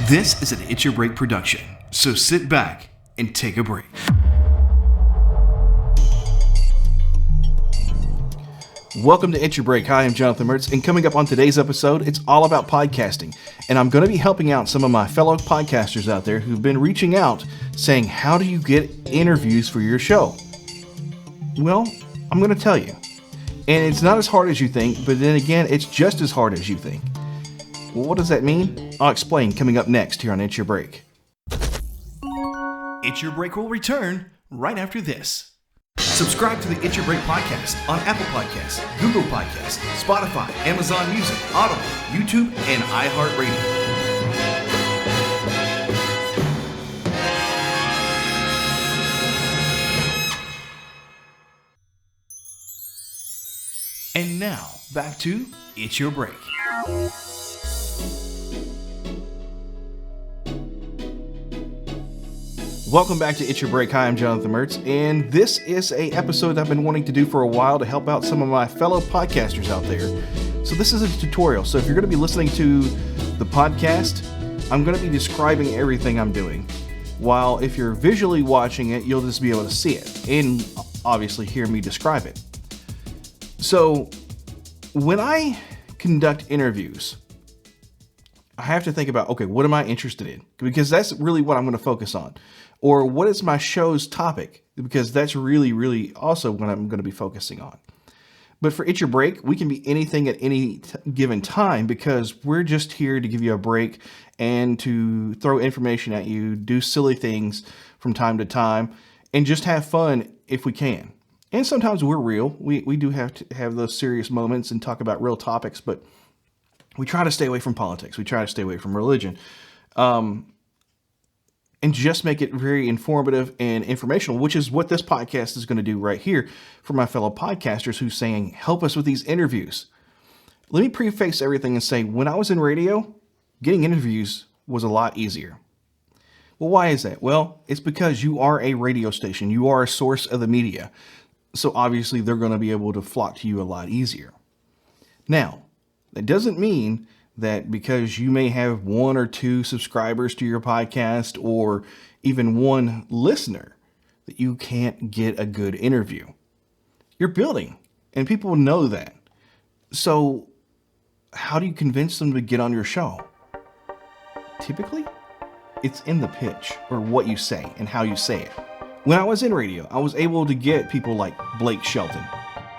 This is an It's Your Break production, so sit back and take a break. Welcome to It's Your Break. Hi, I'm Donovan Mertz, and coming up on today's episode, it's all about podcasting. And I'm going to be helping out some of my fellow podcasters out there who've been reaching out saying, how do you get interviews for your show? Well, I'm going to tell you. And it's not as hard as you think, but then again, it's just as hard as you think. Well, what does that mean? I'll explain coming up next here on It's Your Break. It's Your Break will return right after this. Subscribe to the It's Your Break podcast on Apple Podcasts, Google Podcasts, Spotify, Amazon Music, Audible, YouTube, and iHeartRadio. And now, back to It's Your Break. Welcome back to It's Your Break. Hi, I'm Donovan Mertz, and this is an episode I've been wanting to do for a while to help out some of my fellow podcasters out there. So this is a tutorial. So if you're going to be listening to the podcast, I'm going to be describing everything I'm doing. While if you're visually watching it, you'll just be able to see it and obviously hear me describe it. So when I conduct interviews, I have to think about, okay, what am I interested in? Because that's really what I'm going to focus on. Or what is my show's topic? Because that's really also what I'm going to be focusing on. But for It's Your Break, we can be anything at any given time because we're just here to give you a break and to throw information at you, do silly things from time to time, and just have fun if we can. And sometimes we're real. We do have to have those serious moments and talk about real topics, but we try to stay away from politics. We try to stay away from religion. And just make it very informative and informational, which is what this podcast is going to do right here for my fellow podcasters who's saying, help us with these interviews. Let me preface everything and say, when I was in radio, getting interviews was a lot easier. Well, why is that? Well, it's because you are a radio station. You are a source of the media. So obviously they're going to be able to flock to you a lot easier. Now, that doesn't mean that because you may have 1 or 2 subscribers to your podcast or even 1 listener, that you can't get a good interview. You're building, and people know that. So how do you convince them to get on your show? Typically, it's in the pitch or what you say and how you say it. When I was in radio, I was able to get people like Blake Shelton.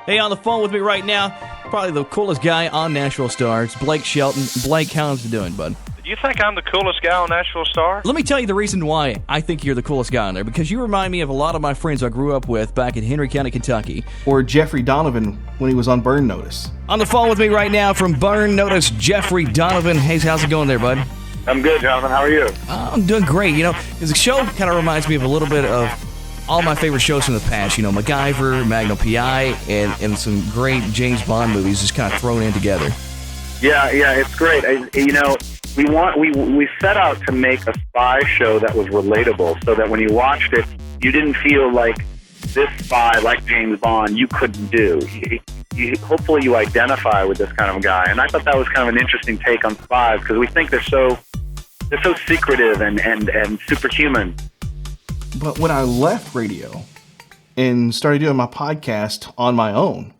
Hey, on the phone with me right now, probably the coolest guy on Nashville Star. It's Blake Shelton. Blake, how's it doing, bud? You think I'm the coolest guy on Nashville Star? Let me tell you the reason why I think you're the coolest guy on there, because you remind me of a lot of my friends I grew up with back in Henry County, Kentucky. Or Jeffrey Donovan when he was on Burn Notice. On the phone with me right now from Burn Notice, Jeffrey Donovan. Hey, how's it going there, bud? I'm good, Jonathan. How are you? I'm doing great. You know, the show kind of reminds me of a little bit of all my favorite shows from the past, you know, MacGyver, Magnum P.I., and some great James Bond movies just kind of thrown in together. Yeah, it's great. We set out to make a spy show that was relatable, so that when you watched it, you didn't feel like this spy, like James Bond, you couldn't do. Hopefully you identify with this kind of guy, and I thought that was kind of an interesting take on spies because we think they're so secretive and superhuman. But when I left radio and started doing my podcast on my own,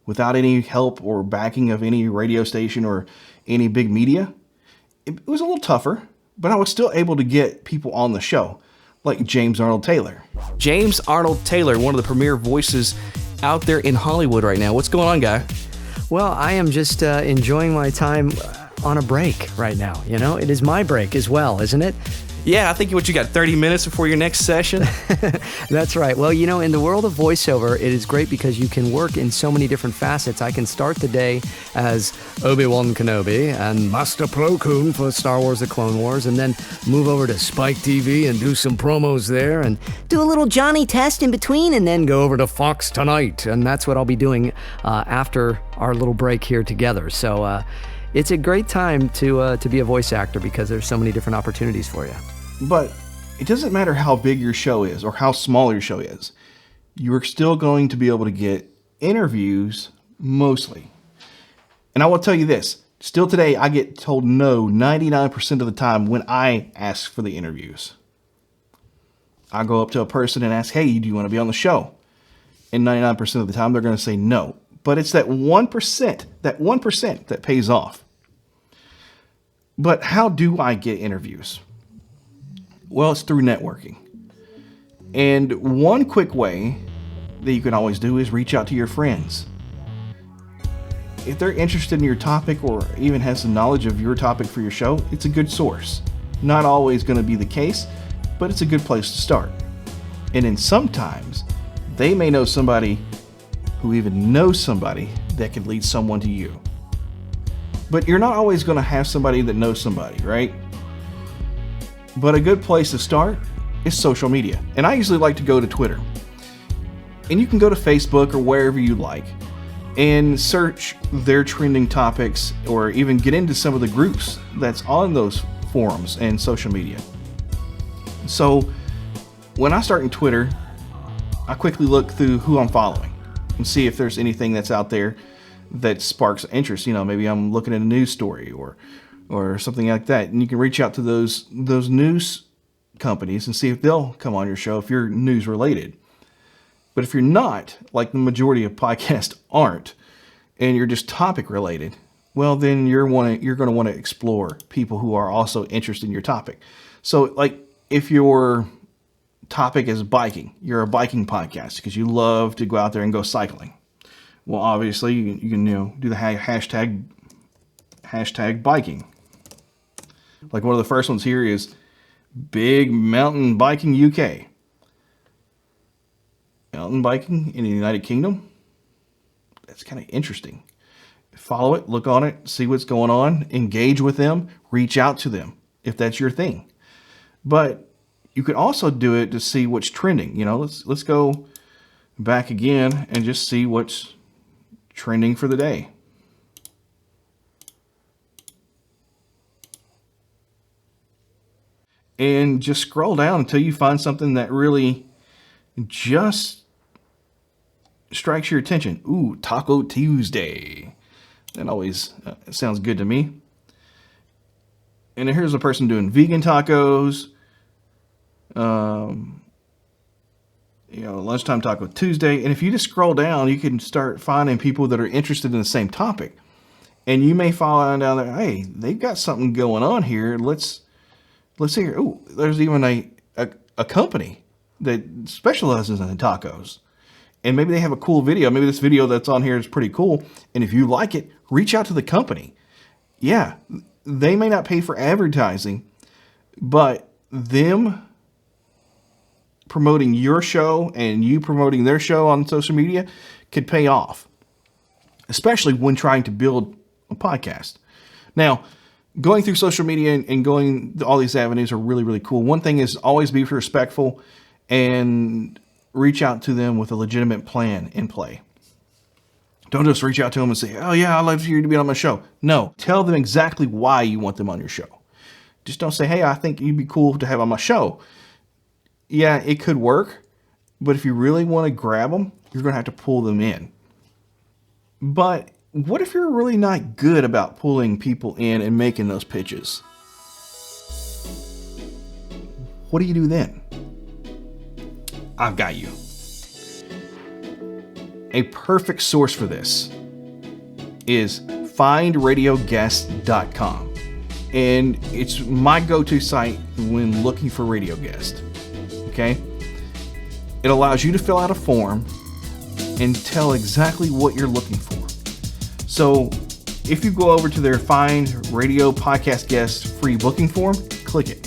without any help or backing of any radio station or any big media, it was a little tougher, but I was still able to get people on the show, like James Arnold Taylor. James Arnold Taylor, one of the premier voices out there in Hollywood right now. What's going on, guy? Well, I am just enjoying my time on a break right now. You know, it is my break as well, isn't it? Yeah, I think what you got 30 minutes before your next session. That's right. Well, you know, in the world of voiceover, it is great because you can work in so many different facets. I can start the day as Obi-Wan Kenobi and Master Plo Koon for Star Wars The Clone Wars, and then move over to Spike TV and do some promos there and do a little Johnny Test in between, and then go over to Fox Tonight. And that's what I'll be doing after our little break here together. So it's a great time to be a voice actor because there's so many different opportunities for you. But it doesn't matter how big your show is or how small your show is. You're still going to be able to get interviews mostly. And I will tell you this, Still today, I get told no 99% of the time when I ask for the interviews. I go up to a person and ask, hey, do you want to be on the show? And 99% of the time, they're going to say no. But it's that 1%, that pays off. But how do I get interviews? Well, it's through networking. And one quick way that you can always do is reach out to your friends. If they're interested in your topic or even has some knowledge of your topic for your show, it's a good source. Not always going to be the case, but it's a good place to start. And then sometimes they may know somebody who even knows somebody that could lead someone to you. But you're not always going to have somebody that knows somebody, right? But a good place to start is social media. And I usually like to go to Twitter. And you can go to Facebook or wherever you like and search their trending topics or even get into some of the groups that's on those forums and social media. So when I start in Twitter, I quickly look through who I'm following and see if there's anything that's out there that sparks interest. You know, maybe I'm looking at a news story or something like that. And you can reach out to those news companies and see if they'll come on your show if you're news related. But if you're not, like the majority of podcasts aren't, and you're just topic related, well, then you're going to want to explore people who are also interested in your topic. So, like, if your topic is biking, you're a biking podcast because you love to go out there and go cycling. Well, obviously, you can do the hashtag biking. Like one of the first ones here is Big Mountain Biking UK. Mountain biking in the United Kingdom. That's kind of interesting. Follow it, look on it, see what's going on, engage with them, reach out to them if that's your thing. But you could also do it to see what's trending. Let's go back again and just see what's trending for the day. And just scroll down until you find something that really just strikes your attention. Ooh, Taco Tuesday. That always sounds good to me. And here's a person doing vegan tacos. Lunchtime Taco Tuesday. And if you just scroll down, you can start finding people that are interested in the same topic. And you may find out that, hey, they've got something going on here. Let's hear. Ooh, there's even a company that specializes in tacos. And maybe they have a cool video. Maybe this video that's on here is pretty cool. And if you like it, reach out to the company. Yeah, they may not pay for advertising, but them promoting your show and you promoting their show on social media could pay off, especially when trying to build a podcast. Now, going through social media and going all these avenues are really, really cool. One thing is always be respectful and reach out to them with a legitimate plan in play. Don't just reach out to them and say, oh yeah, I'd love for you to be on my show. No, tell them exactly why you want them on your show. Just don't say, hey, I think you'd be cool to have on my show. Yeah, it could work, but if you really want to grab them, you're going to have to pull them in. But what if you're really not good about pulling people in and making those pitches? What do you do then? I've got you. A perfect source for this is findradioguest.com. And it's my go-to site when looking for radio guests. Okay? It allows you to fill out a form and tell exactly what you're looking for. So if you go over to their Find Radio Podcast Guest free booking form, click it.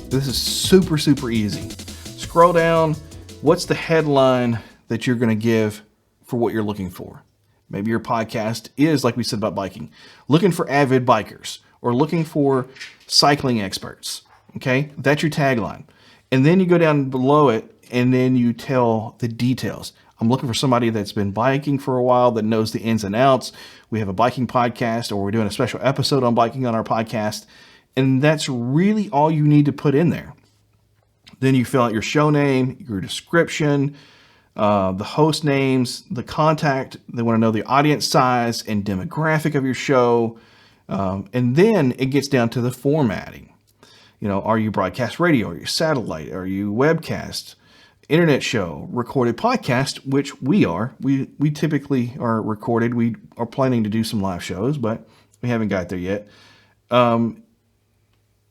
This is super, super easy. Scroll down. What's the headline that you're going to give for what you're looking for? Maybe your podcast is, like we said about biking, looking for avid bikers or looking for cycling experts. Okay, that's your tagline. And then you go down below it and then you tell the details. I'm looking for somebody that's been biking for a while that knows the ins and outs. We have a biking podcast, or we're doing a special episode on biking on our podcast. And that's really all you need to put in there. Then you fill out your show name, your description, the host names, the contact. They want to know the audience size and demographic of your show. And then it gets down to the formatting. Are you broadcast radio? Are you satellite? Are you webcast? Internet show? Recorded podcast, which we are. We typically are recorded. We are planning to do some live shows, but we haven't got there yet. And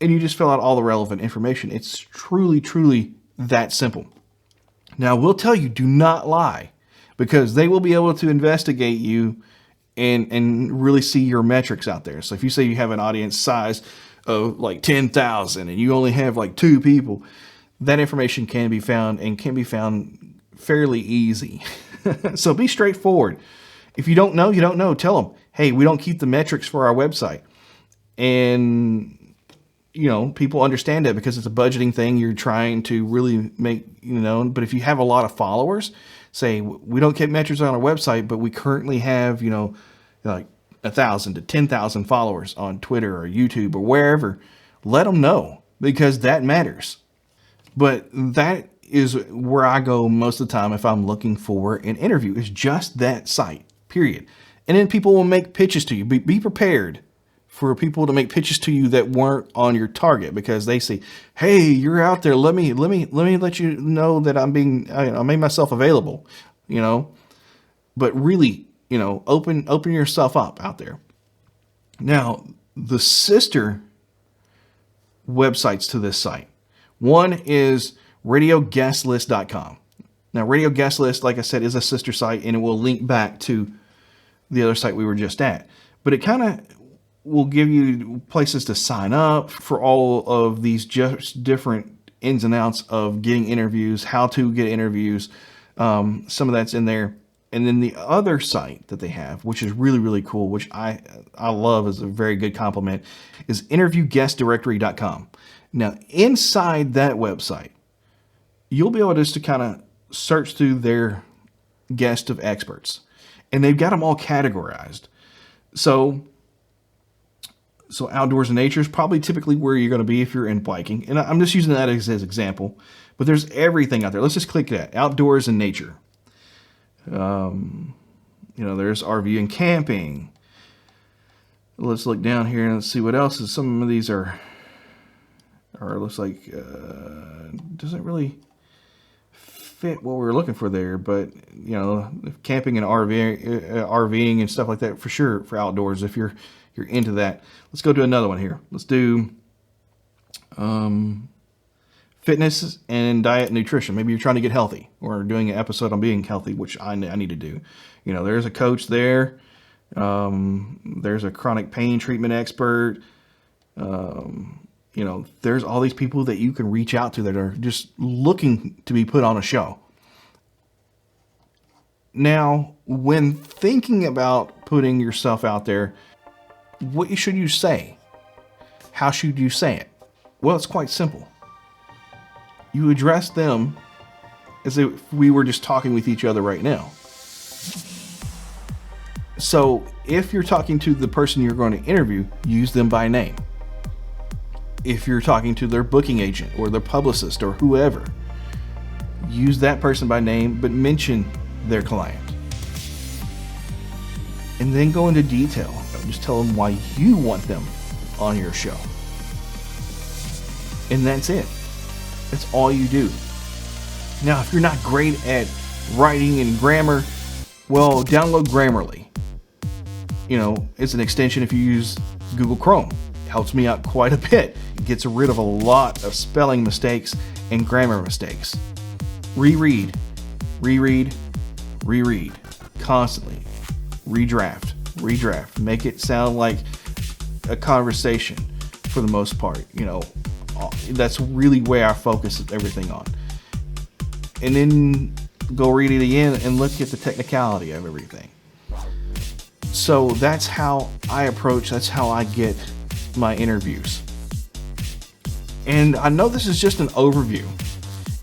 you just fill out all the relevant information. It's truly, truly that simple. Now, we'll tell you, do not lie, because they will be able to investigate you and really see your metrics out there. So if you say you have an audience size of like 10,000 and you only have like 2 people, that information can be found and can be found fairly easy. So be straightforward. If you don't know, you don't know. Tell them, hey, we don't keep the metrics for our website. And people understand that because it's a budgeting thing. You're trying to really make, but if you have a lot of followers, say, we don't keep metrics on our website, but we currently have, like 1,000 to 10,000 followers on Twitter or YouTube or wherever, let them know, because that matters. But that is where I go most of the time if I'm looking for an interview, is just that site, period. And then people will make pitches to you. Be prepared for people to make pitches to you that weren't on your target, because they say, hey, you're out there. Let me let you know that I made myself available, but really, open yourself up out there. Now, the sister websites to this site, one is radioguestlist.com. Now, Radio Guest List, like I said, is a sister site, and it will link back to the other site we were just at, but it kind of will give you places to sign up for all of these just different ins and outs of getting interviews, how to get interviews. Some of that's in there. And then the other site that they have, which is really, really cool, which I love, is a very good compliment, is interviewguestdirectory.com. Now, inside that website, you'll be able just to kind of search through their guest of experts. And they've got them all categorized. So outdoors and nature is probably typically where you're going to be if you're in biking. And I'm just using that as an example. But there's everything out there. Let's just click that. Outdoors and nature. There's RV and camping. Let's look down here and let's see what else is. Some of these are looks like doesn't really fit what we were looking for there. But camping and RVing and stuff like that, for sure, for outdoors, if you're into that. Let's go to another one here. Let's do fitness and diet and nutrition. Maybe you're trying to get healthy, or doing an episode on being healthy, which I need to do. There's a coach there. There's a chronic pain treatment expert. There's all these people that you can reach out to that are just looking to be put on a show. Now, when thinking about putting yourself out there, what should you say? How should you say it? Well, it's quite simple. You address them as if we were just talking with each other right now. So if you're talking to the person you're going to interview, use them by name. If you're talking to their booking agent or their publicist or whoever, use that person by name, but mention their client. And then go into detail. Just tell them why you want them on your show. And that's it. That's all you do. Now, if you're not great at writing and grammar, well, download Grammarly. It's an extension if you use Google Chrome. It helps me out quite a bit. It gets rid of a lot of spelling mistakes and grammar mistakes. Reread. Constantly. Redraft. Make it sound like a conversation for the most part. That's really where I focus everything on. And then go read it again and look at the technicality of everything. So that's how that's how I get my interviews. And I know this is just an overview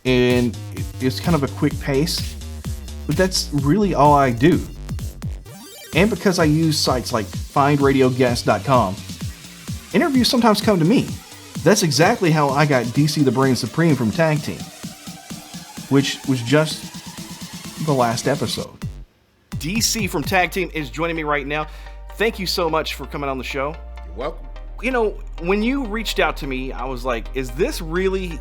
and it's kind of a quick pace, but that's really all I do. And because I use sites like findradioguest.com, interviews sometimes come to me. That's exactly how I got DC the Brain Supreme from Tag Team, which was just the last episode. DC from Tag Team is joining me right now. Thank you so much for coming on the show. You're welcome. You know, when you reached out to me, I was like, is this really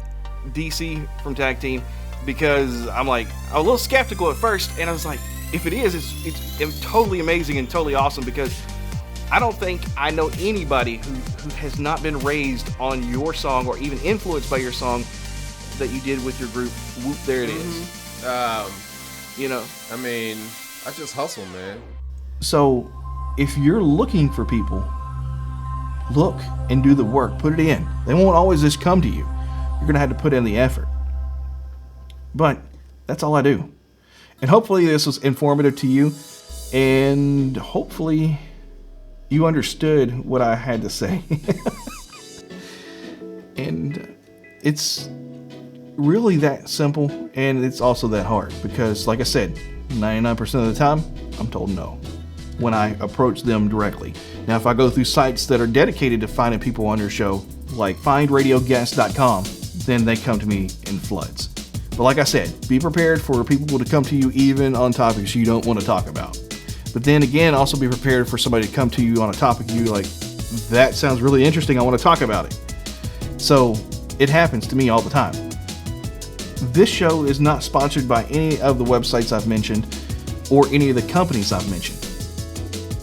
DC from Tag Team? Because I'm like, I was a little skeptical at first, and I was like, if it is, it's totally amazing and totally awesome, because I don't think I know anybody who has not been raised on your song or even influenced by your song that you did with your group. Whoop, there it is. You know, I mean, I just hustle, man. So if you're looking for people, look and do the work. Put it in. They won't always just come to you. You're going to have to put in the effort. But that's all I do. And hopefully this was informative to you. And hopefully you understood what I had to say. And it's really that simple. And it's also that hard. Because like I said, 99% of the time, I'm told no when I approach them directly. Now, if I go through sites that are dedicated to finding people on your show, like findradioguests.com, then they come to me in floods. But like I said, be prepared for people to come to you even on topics you don't want to talk about. But then again, also be prepared for somebody to come to you on a topic you like, that sounds really interesting, I want to talk about it. So it happens to me all the time. This show is not sponsored by any of the websites I've mentioned or any of the companies I've mentioned.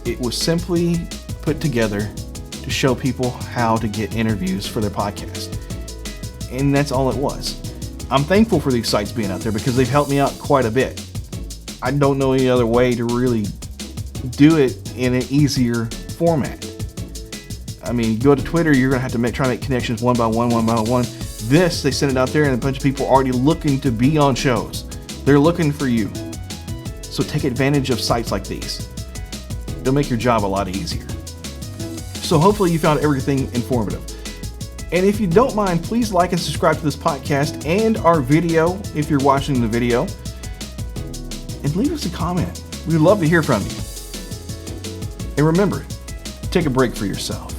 It was simply put together to show people how to get interviews for their podcast. And that's all it was. I'm thankful for these sites being out there because they've helped me out quite a bit. I don't know any other way to really do it in an easier format. I mean, go to Twitter, you're going to have to try to make connections one by one. This, they send it out there and a bunch of people are already looking to be on shows. They're looking for you. So take advantage of sites like these. It'll make your job a lot easier. So hopefully you found everything informative. And if you don't mind, please like and subscribe to this podcast and our video if you're watching the video. And leave us a comment. We'd love to hear from you. And remember, take a break for yourself.